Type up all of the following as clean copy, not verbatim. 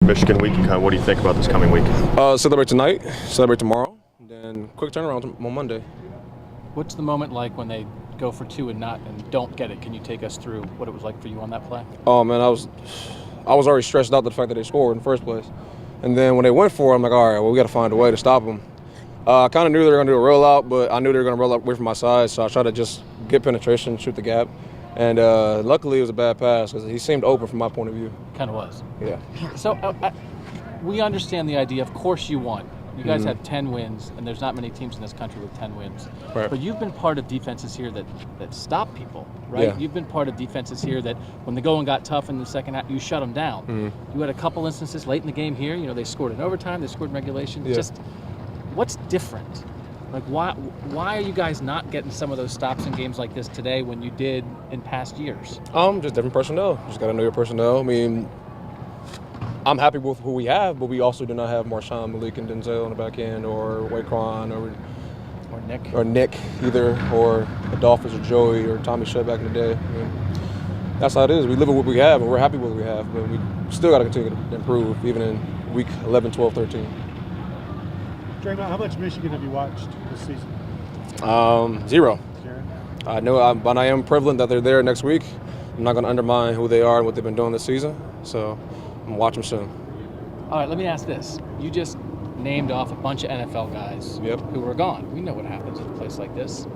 Michigan week, and what do you think about this coming week? Celebrate tonight, celebrate tomorrow, and then quick turnaround on Monday. What's the moment like when they go for two and don't get it? Can you take us through what it was like for you on that play? Oh man, I was already stressed out the fact that they scored in the first place, and then when they went for it, I'm like, all right, well, we got to find a way to stop them. I kind of knew they were going to do a rollout, but I knew they were going to roll out away from my side, so I tried to just get penetration, shoot the gap, and luckily it was a bad pass because he seemed open from my point of view. Kind of was. Yeah. So we understand the idea. Of course you won. You guys have 10 wins, and there's not many teams in this country with 10 wins. Right. But you've been part of defenses here that stop people, right? Yeah. You've been part of defenses here that when the going got tough in the second half, you shut them down. You had a couple instances late in the game here. They scored in overtime, they scored in regulation. Yeah. Just what's different? Like, why are you guys not getting some of those stops in games like this today when you did in past years? Just different personnel. Just got to know your personnel. I mean, I'm happy with who we have, but we also do not have Marshawn, Malik, and Denzel on the back end, or Waquan, or Nick either, or Adolphus, or Joey, or Tommy Shed back in the day. I mean, that's how it is. We live with what we have, and we're happy with what we have, but we still got to continue to improve, even in week 11, 12, 13. Dre'Mont, how much Michigan have you watched this season? 0. Jared? I know, but I am prevalent that they're there next week. I'm not going to undermine who they are and what they've been doing this season, so I'm going to watch them soon. All right, let me ask this. You just named off a bunch of NFL guys who were gone. We know what happens in a place like this.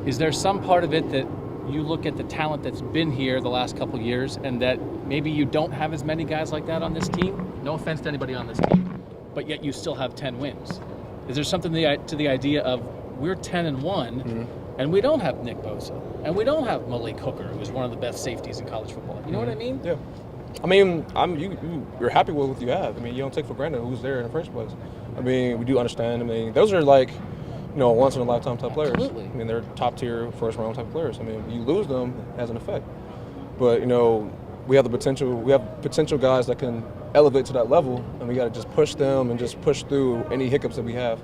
Is there some part of it that you look at the talent that's been here the last couple years and that maybe you don't have as many guys like that on this team? No offense to anybody on this team, but yet you still have 10 wins. Is there something to the idea of we're 10-1 and we don't have Nick Bosa and we don't have Malik Hooker, who's one of the best safeties in college football? You know what I mean? Yeah. I mean, you're happy with what you have. I mean, you don't take for granted who's there in the first place. I mean, we do understand. I mean, those are like, once in a lifetime type players. Absolutely. I mean, they're top tier first round type players. I mean, you lose them, it has an effect. But we have the potential. We have potential guys that can elevate to that level, and we got to just push them and just push through any hiccups that we have.